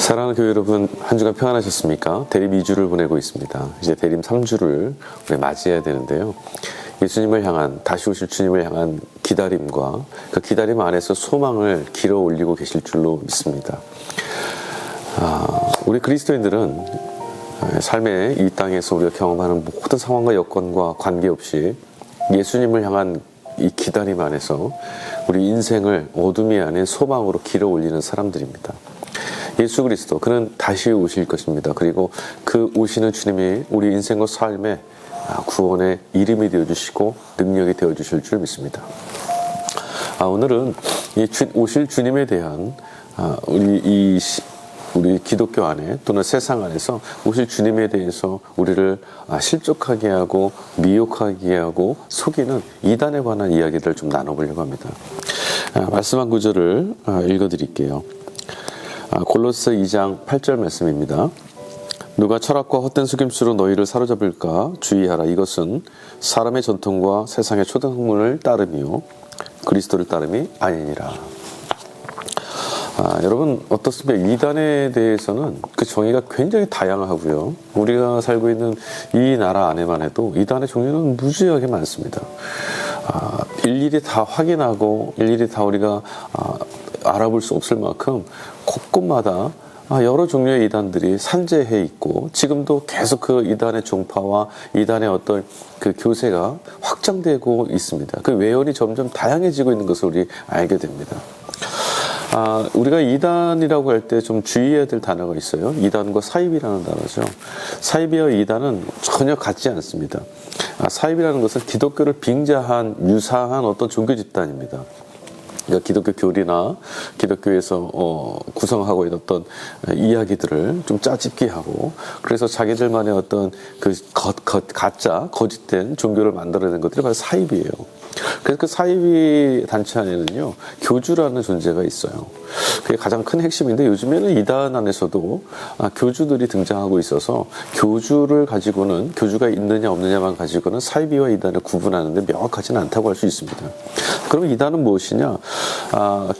사랑하는 교회 여러분, 한 주간 평안하셨습니까? 대림 2주를 보내고 있습니다. 이제 대림 3주를 우리 맞이해야 되는데요. 예수님을 향한, 다시 오실 주님을 향한 기다림과 그 기다림 안에서 소망을 길어 올리고 계실 줄로 믿습니다. 우리 그리스도인들은 삶의 이 땅에서 우리가 경험하는 모든 상황과 여건과 관계없이 예수님을 향한 이 기다림 안에서 우리 인생을 어둠이 아닌 소망으로 길어 올리는 사람들입니다. 예수 그리스도, 그는 다시 오실 것입니다. 그리고 그 오시는 주님이 우리 인생과 삶의 구원의 이름이 되어주시고 능력이 되어주실 줄 믿습니다. 오늘은 이 오실 주님에 대한 우리 기독교 안에 또는 세상 안에서 오실 주님에 대해서 우리를 실족하게 하고 미혹하게 하고 속이는 이단에 관한 이야기들을 좀 나눠보려고 합니다. 말씀 한 구절을 읽어드릴게요. 골로새 2장 8절 말씀입니다. 누가 철학과 헛된 속임수로 너희를 사로잡을까 주의하라. 이것은 사람의 전통과 세상의 초등학문을 따름이요 그리스도를 따름이 아니니라. 여러분 어떻습니까? 이단에 대해서는 그 정의가 굉장히 다양하고요. 우리가 살고 있는 이 나라 안에만 해도 이단의 종류는 무지하게 많습니다. 일일이 다 확인하고 일일이 다 우리가 알아볼 수 없을 만큼 곳곳마다 여러 종류의 이단들이 산재해 있고 지금도 계속 그 이단의 종파와 이단의 어떤 그 교세가 확장되고 있습니다. 그 외연이 점점 다양해지고 있는 것을 우리 알게 됩니다. 우리가 이단이라고 할 때 좀 주의해야 될 단어가 있어요. 이단과 사입이라는 단어죠. 사입이와 이단은 전혀 같지 않습니다. 사입이라는 것은 기독교를 빙자한 유사한 어떤 종교 집단입니다. 그러니까 기독교 교리나 기독교에서 구성하고 있는 어떤 이야기들을 좀 짜집기 하고 그래서 자기들만의 어떤 그 가짜 거짓된 종교를 만들어낸 것들이 바로 사입이에요. 그래서 그 사이비 단체 안에는요 교주라는 존재가 있어요. 그게 가장 큰 핵심인데 요즘에는 이단 안에서도 교주들이 등장하고 있어서 교주가 있느냐 없느냐만 가지고는 사이비와 이단을 구분하는데 명확하지는 않다고 할 수 있습니다. 그럼 이단은 무엇이냐?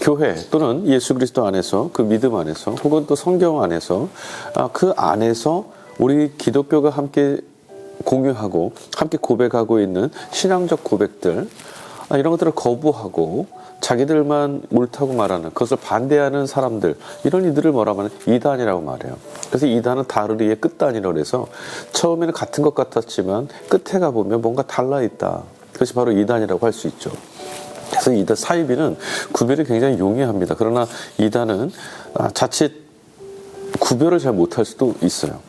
교회 또는 예수 그리스도 안에서 그 믿음 안에서 혹은 또 성경 안에서 그 안에서 우리 기독교가 함께 공유하고 함께 고백하고 있는 신앙적 고백들 이런 것들을 거부하고 자기들만 옳다고 말하는 그것을 반대하는 사람들 이런 이들을 뭐라고 하면 이단이라고 말해요. 그래서 이단은 다르리의 끝단이라고 해서 처음에는 같은 것 같았지만 끝에 가보면 뭔가 달라있다. 그것이 바로 이단이라고 할 수 있죠. 그래서 이단 사이비는 구별이 굉장히 용이합니다. 그러나 이단은 자칫 구별을 잘 못할 수도 있어요.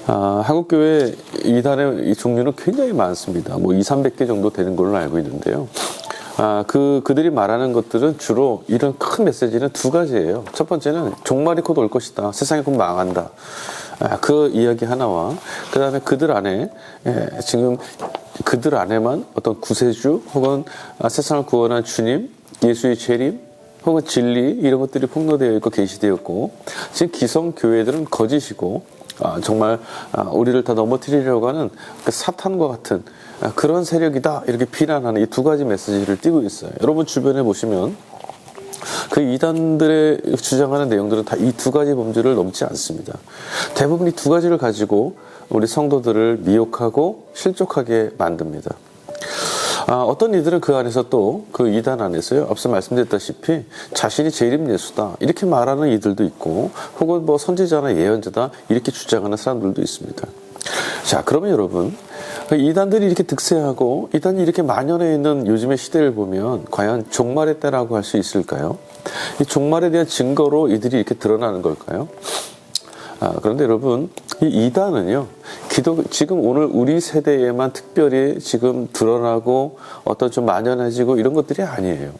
한국교회 이단의 종류는 굉장히 많습니다. 200~300개 정도 되는 걸로 알고 있는데요. 그들이 말하는 것들은 주로 이런 큰 메시지는 두 가지예요. 첫 번째는 종말이 곧 올 것이다. 세상이 곧 망한다. 그 이야기 하나와 그 다음에 그들 안에 지금 그들 안에만 어떤 구세주 혹은 세상을 구원한 주님, 예수의 재림 혹은 진리 이런 것들이 폭로되어 있고 계시되었고 지금 기성교회들은 거짓이고 정말 우리를 다 넘어뜨리려고 하는 그 사탄과 같은 그런 세력이다 이렇게 비난하는 이 두 가지 메시지를 띄고 있어요. 여러분 주변에 보시면 그 이단들의 주장하는 내용들은 다 이 두 가지 범주를 넘지 않습니다. 대부분 이 두 가지를 가지고 우리 성도들을 미혹하고 실족하게 만듭니다. 어떤 이들은 그 안에서 또 그 이단 안에서요 앞서 말씀드렸다시피 자신이 재림 예수다 이렇게 말하는 이들도 있고 혹은 선지자나 예언자다 이렇게 주장하는 사람들도 있습니다. 자, 그러면 여러분 이단들이 이렇게 득세하고 이단이 이렇게 만연해 있는 요즘의 시대를 보면 과연 종말의 때라고 할 수 있을까요? 이 종말에 대한 증거로 이들이 이렇게 드러나는 걸까요? 그런데 여러분 이 이단은요 지금 오늘 우리 세대에만 특별히 지금 드러나고 어떤 좀 만연해지고 이런 것들이 아니에요.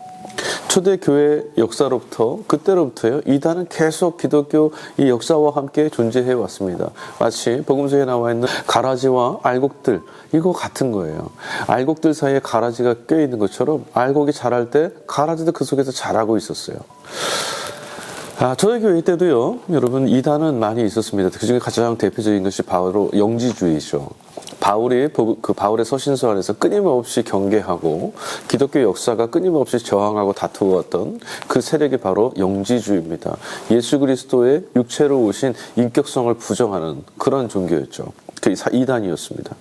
초대교회 역사로부터 그때로부터요 이단은 계속 기독교 이 역사와 함께 존재해 왔습니다. 마치 복음서에 나와 있는 가라지와 알곡들 이거 같은 거예요. 알곡들 사이에 가라지가 껴있는 것처럼 알곡이 자랄 때 가라지도 그 속에서 자라고 있었어요. 초대교회 때도요 여러분 이단은 많이 있었습니다. 그중에 가장 대표적인 것이 바로 영지주의죠. 바울의 서신서 안에서 끊임없이 경계하고 기독교 역사가 끊임없이 저항하고 다투었던 그 세력이 바로 영지주의입니다. 예수 그리스도의 육체로 오신 인격성을 부정하는 그런 종교였죠. 그 이단이었습니다.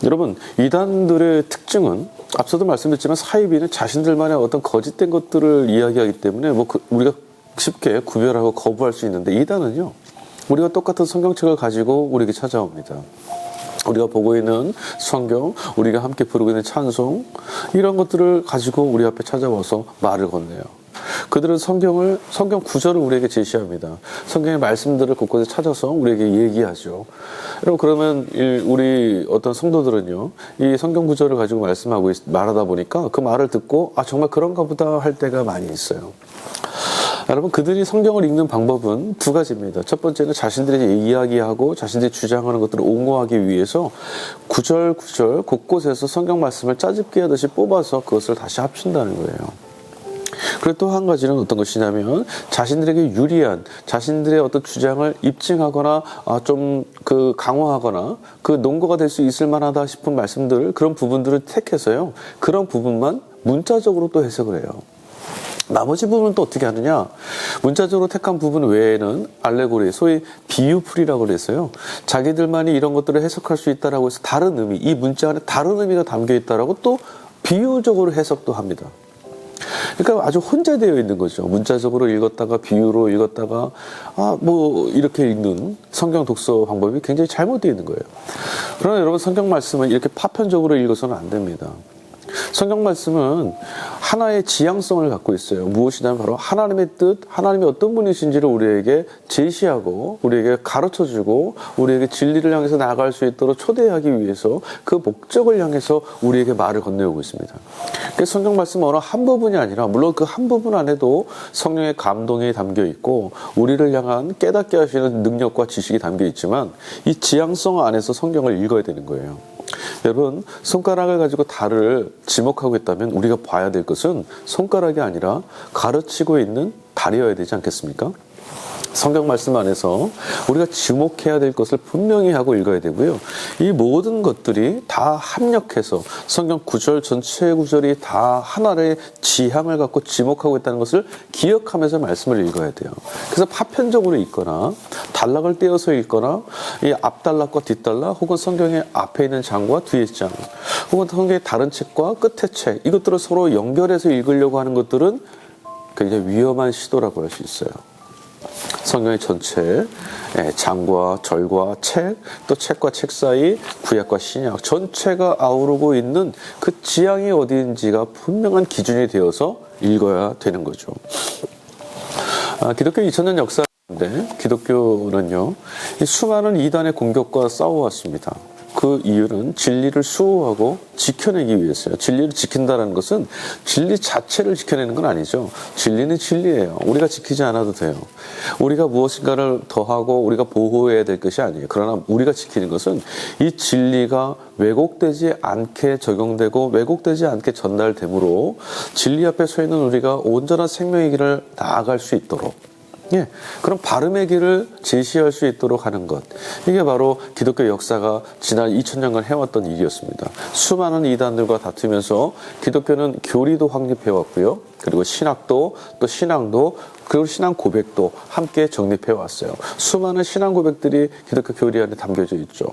여러분, 이단들의 특징은 앞서도 말씀드렸지만 사이비는 자신들만의 어떤 거짓된 것들을 이야기하기 때문에 우리가 쉽게 구별하고 거부할 수 있는데, 이단은요, 우리가 똑같은 성경책을 가지고 우리에게 찾아옵니다. 우리가 보고 있는 성경, 우리가 함께 부르고 있는 찬송, 이런 것들을 가지고 우리 앞에 찾아와서 말을 건네요. 그들은 성경 구절을 우리에게 제시합니다. 성경의 말씀들을 곳곳에 찾아서 우리에게 얘기하죠. 여러분, 그러면 우리 어떤 성도들은요, 이 성경 구절을 가지고 말하다 보니까 그 말을 듣고 정말 그런가 보다 할 때가 많이 있어요. 여러분, 그들이 성경을 읽는 방법은 두 가지입니다. 첫 번째는 자신들이 이야기하고 자신들이 주장하는 것들을 옹호하기 위해서 구절 곳곳에서 성경 말씀을 짜집기 하듯이 뽑아서 그것을 다시 합친다는 거예요. 그리고 또 한 가지는 어떤 것이냐면, 자신들에게 유리한 자신들의 어떤 주장을 입증하거나 좀 강화하거나 그 논거가 될 수 있을 만하다 싶은 말씀들, 그런 부분들을 택해서요, 그런 부분만 문자적으로 또 해석을 해요. 나머지 부분은 또 어떻게 하느냐? 문자적으로 택한 부분 외에는 알레고리, 소위 비유풀이라고 그래서요, 자기들만이 이런 것들을 해석할 수 있다라고 해서 다른 의미, 이 문자 안에 다른 의미가 담겨 있다라고 또 비유적으로 해석도 합니다. 그러니까 아주 혼재되어 있는 거죠. 문자적으로 읽었다가 비유로 읽었다가 이렇게 읽는 성경 독서 방법이 굉장히 잘못되어 있는 거예요. 그러나 여러분, 성경 말씀은 이렇게 파편적으로 읽어서는 안 됩니다. 성경 말씀은 하나의 지향성을 갖고 있어요. 무엇이냐면 바로 하나님의 뜻, 하나님이 어떤 분이신지를 우리에게 제시하고 우리에게 가르쳐주고 우리에게 진리를 향해서 나아갈 수 있도록 초대하기 위해서 그 목적을 향해서 우리에게 말을 건네오고 있습니다. 그래서 성경 말씀은 어느 한 부분이 아니라, 물론 그 한 부분 안에도 성령의 감동이 담겨 있고 우리를 향한 깨닫게 하시는 능력과 지식이 담겨 있지만, 이 지향성 안에서 성경을 읽어야 되는 거예요. 여러분, 손가락을 가지고 달을 지목하고 있다면 우리가 봐야 될 것은 손가락이 아니라 가르치고 있는 달이어야 되지 않겠습니까? 성경 말씀 안에서 우리가 지목해야 될 것을 분명히 하고 읽어야 되고요. 이 모든 것들이 다 합력해서 성경 구절, 전체 구절이 다 하나의 지향을 갖고 지목하고 있다는 것을 기억하면서 말씀을 읽어야 돼요. 그래서 파편적으로 읽거나 단락을 떼어서 읽거나 이 앞단락과 뒷단락, 혹은 성경의 앞에 있는 장과 뒤에 장, 혹은 성경의 다른 책과 끝의 책, 이것들을 서로 연결해서 읽으려고 하는 것들은 굉장히 위험한 시도라고 할 수 있어요. 성경의 전체 장과 절과 책, 또 책과 책 사이 구약과 신약 전체가 아우르고 있는 그 지향이 어디인지가 분명한 기준이 되어서 읽어야 되는 거죠. 기독교 2000년 역사인데, 기독교는요, 이 수많은 이단의 공격과 싸워왔습니다. 그 이유는 진리를 수호하고 지켜내기 위해서요. 진리를 지킨다는 것은 진리 자체를 지켜내는 건 아니죠. 진리는 진리예요. 우리가 지키지 않아도 돼요. 우리가 무엇인가를 더하고 우리가 보호해야 될 것이 아니에요. 그러나 우리가 지키는 것은 이 진리가 왜곡되지 않게 적용되고 왜곡되지 않게 전달되므로 진리 앞에 서 있는 우리가 온전한 생명의 길을 나아갈 수 있도록, 그런 바름의 길을 제시할 수 있도록 하는 것, 이게 바로 기독교 역사가 지난 2000년간 해왔던 일이었습니다. 수많은 이단들과 다투면서 기독교는 교리도 확립해왔고요, 그리고 신학도, 또 신앙도, 그리고 신앙 고백도 함께 정립해왔어요. 수많은 신앙 고백들이 기독교 교리 안에 담겨져 있죠.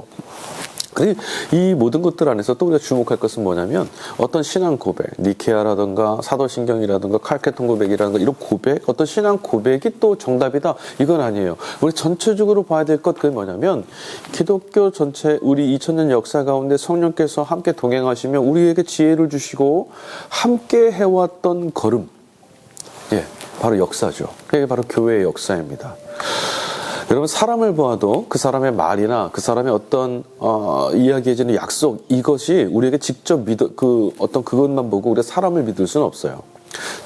이 모든 것들 안에서 또 우리가 주목할 것은 뭐냐면, 어떤 신앙 고백, 니케아라든가 사도신경이라든가 칼케톤 고백이라든가 이런 고백, 어떤 신앙 고백이 또 정답이다, 이건 아니에요. 우리 전체적으로 봐야 될 것, 그게 뭐냐면, 기독교 전체 우리 2000년 역사 가운데 성령께서 함께 동행하시며 우리에게 지혜를 주시고 함께 해왔던 걸음, 바로 역사죠. 그게 바로 교회의 역사입니다. 여러분, 사람을 보아도 그 사람의 말이나 그 사람의 어떤 이야기해주는 약속, 이것이 우리에게 직접 그것만 보고 우리가 사람을 믿을 수는 없어요.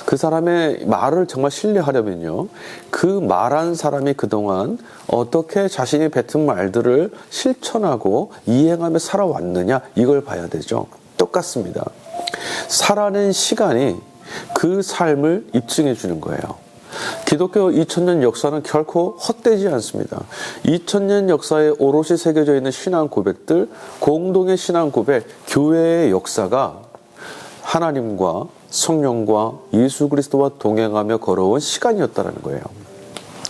그 사람의 말을 정말 신뢰하려면요, 그 말한 사람이 그동안 어떻게 자신이 뱉은 말들을 실천하고 이행하며 살아왔느냐, 이걸 봐야 되죠. 똑같습니다. 살아낸 시간이 그 삶을 입증해 주는 거예요. 기독교 2000년 역사는 결코 헛되지 않습니다. 2000년 역사에 오롯이 새겨져 있는 신앙 고백들, 공동의 신앙 고백, 교회의 역사가 하나님과 성령과 예수 그리스도와 동행하며 걸어온 시간이었다는 거예요.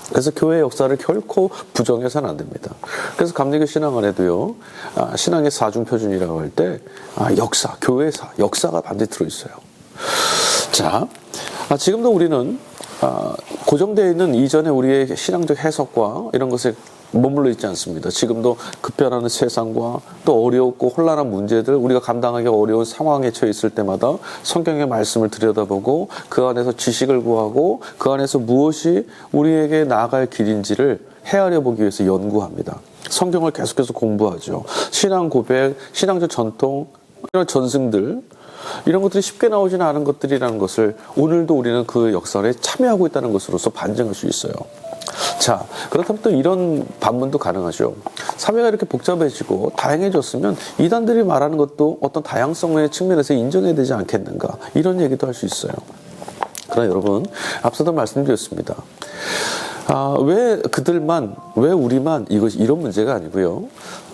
그래서 교회의 역사를 결코 부정해서는 안 됩니다. 그래서 감리교 신앙 안에도요, 신앙의 사중표준이라고 할 때 역사, 교회사, 역사가 반드시 들어있어요. 자, 지금도 우리는 고정되어 있는 이전에 우리의 신앙적 해석과 이런 것에 머물러 있지 않습니다. 지금도 급변하는 세상과 또 어렵고 혼란한 문제들, 우리가 감당하기 어려운 상황에 처해 있을 때마다 성경의 말씀을 들여다보고 그 안에서 지식을 구하고 그 안에서 무엇이 우리에게 나아갈 길인지를 헤아려 보기 위해서 연구합니다. 성경을 계속해서 공부하죠. 신앙 고백, 신앙적 전통, 이런 전승들, 이런 것들이 쉽게 나오지는 않은 것들이라는 것을 오늘도 우리는 그 역사에 참여하고 있다는 것으로서 반증할 수 있어요. 자, 그렇다면 또 이런 반문도 가능하죠. 사회가 이렇게 복잡해지고 다양해졌으면 이단들이 말하는 것도 어떤 다양성의 측면에서 인정해야 되지 않겠는가, 이런 얘기도 할 수 있어요. 그러나 여러분, 앞서도 말씀드렸습니다. 왜 그들만, 왜 우리만, 이것이 이런 문제가 아니고요.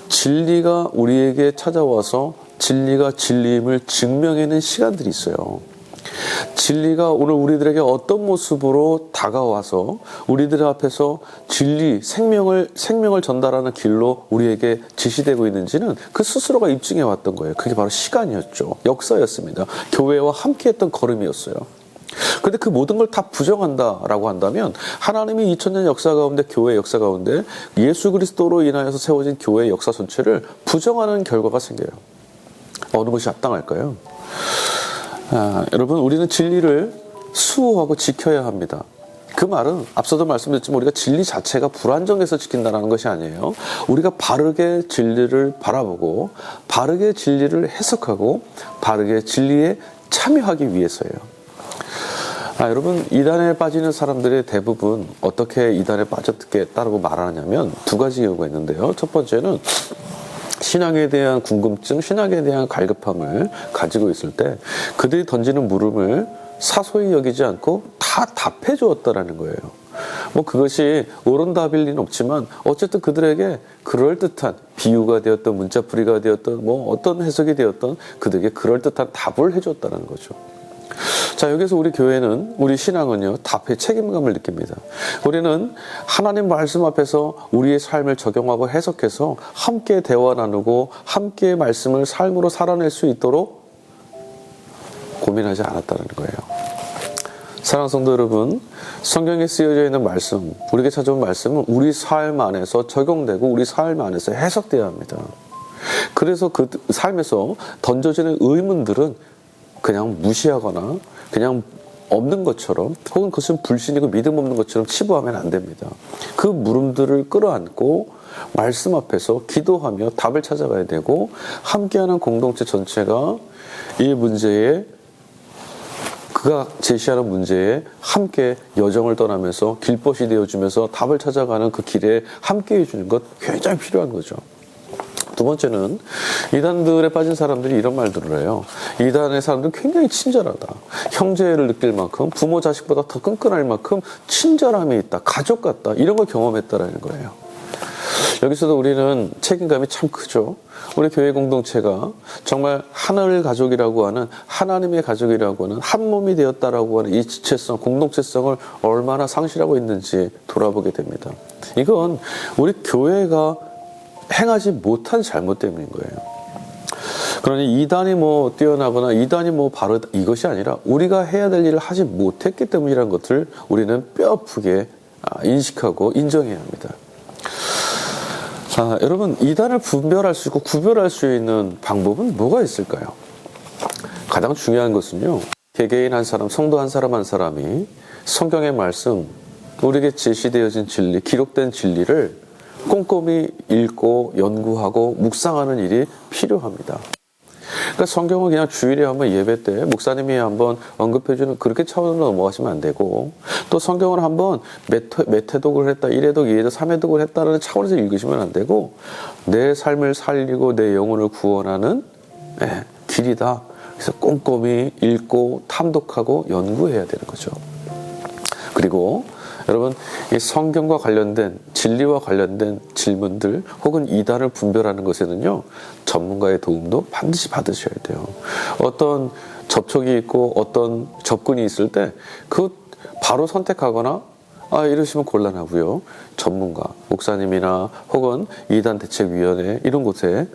진리가 우리에게 찾아와서 진리가 진리임을 증명해낸 시간들이 있어요. 진리가 오늘 우리들에게 어떤 모습으로 다가와서 우리들 앞에서 진리, 생명을 전달하는 길로 우리에게 지시되고 있는지는 그 스스로가 입증해 왔던 거예요. 그게 바로 시간이었죠. 역사였습니다. 교회와 함께했던 걸음이었어요. 그런데 그 모든 걸 다 부정한다라고 한다면 하나님이 2000년 역사 가운데, 교회 역사 가운데 예수 그리스도로 인하여서 세워진 교회의 역사 전체를 부정하는 결과가 생겨요. 어느 것이 합당할까요? 여러분, 우리는 진리를 수호하고 지켜야 합니다. 그 말은 앞서도 말씀드렸지만 우리가 진리 자체가 불안정해서 지킨다는 것이 아니에요. 우리가 바르게 진리를 바라보고 바르게 진리를 해석하고 바르게 진리에 참여하기 위해서예요. 여러분, 이단에 빠지는 사람들의 대부분 어떻게 이단에 빠졌겠다라고 말하냐면 두 가지 이유가 있는데요. 첫 번째는 신앙에 대한 궁금증, 신앙에 대한 갈급함을 가지고 있을 때 그들이 던지는 물음을 사소히 여기지 않고 다 답해 주었다라는 거예요. 그것이 옳은 답일 리는 없지만 어쨌든 그들에게 그럴듯한 비유가 되었던, 문자풀이가 되었던, 어떤 해석이 되었던 그들에게 그럴듯한 답을 해줬다는 거죠. 자, 여기서 우리 교회는, 우리 신앙은요, 답의 책임감을 느낍니다. 우리는 하나님 말씀 앞에서 우리의 삶을 적용하고 해석해서 함께 대화 나누고 함께 말씀을 삶으로 살아낼 수 있도록 고민하지 않았다는 거예요. 사랑하는 성도 여러분, 성경에 쓰여져 있는 말씀, 우리에게 찾아온 말씀은 우리 삶 안에서 적용되고 우리 삶 안에서 해석되어야 합니다. 그래서 그 삶에서 던져지는 의문들은 그냥 무시하거나 그냥 없는 것처럼, 혹은 그것은 불신이고 믿음 없는 것처럼 치부하면 안 됩니다. 그 물음들을 끌어안고 말씀 앞에서 기도하며 답을 찾아가야 되고, 함께하는 공동체 전체가 이 문제에, 그가 제시하는 문제에 함께 여정을 떠나면서 길벗이 되어주면서 답을 찾아가는 그 길에 함께 해주는 것 굉장히 필요한 거죠. 두 번째는 이단들에 빠진 사람들이 이런 말들을 해요. 이단의 사람들은 굉장히 친절하다. 형제를 느낄 만큼, 부모 자식보다 더 끈끈할 만큼 친절함이 있다. 가족 같다. 이런 걸 경험했다라는 거예요. 여기서도 우리는 책임감이 참 크죠. 우리 교회 공동체가 정말 하늘 가족이라고 하는, 하나님의 가족이라고 하는, 한 몸이 되었다라고 하는 이 지체성, 공동체성을 얼마나 상실하고 있는지 돌아보게 됩니다. 이건 우리 교회가 행하지 못한 잘못 때문인 거예요. 그러니 이단이 뛰어나거나 이단이 바르다, 이것이 아니라 우리가 해야 될 일을 하지 못했기 때문이라는 것을 우리는 뼈아프게 인식하고 인정해야 합니다. 여러분, 이단을 분별할 수 있고 구별할 수 있는 방법은 뭐가 있을까요? 가장 중요한 것은요, 개개인 한 사람, 성도 한 사람 한 사람이 성경의 말씀, 우리에게 제시되어진 진리, 기록된 진리를 꼼꼼히 읽고 연구하고 묵상하는 일이 필요합니다. 그러니까 성경을 그냥 주일에 한번 예배 때 목사님이 한번 언급해주는 그렇게 차원으로 넘어가시면 안 되고, 또 성경을 한번 몇 회독을 했다, 1회독, 2회독, 3회독을 했다는 차원에서 읽으시면 안 되고, 내 삶을 살리고 내 영혼을 구원하는 길이다. 그래서 꼼꼼히 읽고 탐독하고 연구해야 되는 거죠. 그리고 여러분, 이 성경과 관련된 진리와 관련된 질문들 혹은 이단을 분별하는 것에는요, 전문가의 도움도 반드시 받으셔야 돼요. 어떤 접촉이 있고 어떤 접근이 있을 때 그 바로 선택하거나 이러시면 곤란하고요. 전문가, 목사님이나 혹은 이단 대책위원회 이런 곳에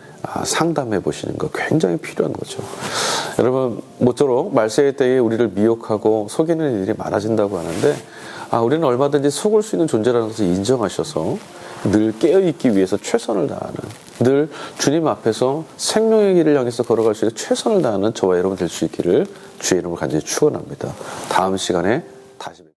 상담해 보시는 거 굉장히 필요한 거죠. 여러분, 모쪼록 말세의 때에 우리를 미혹하고 속이는 일이 많아진다고 하는데 우리는 얼마든지 속을 수 있는 존재라는 것을 인정하셔서 늘 깨어있기 위해서 최선을 다하는, 늘 주님 앞에서 생명의 길을 향해서 걸어갈 수 있는 최선을 다하는 저와 여러분 될 수 있기를 주의 이름으로 간절히 축원합니다. 다음 시간에 다시 뵙겠습니다.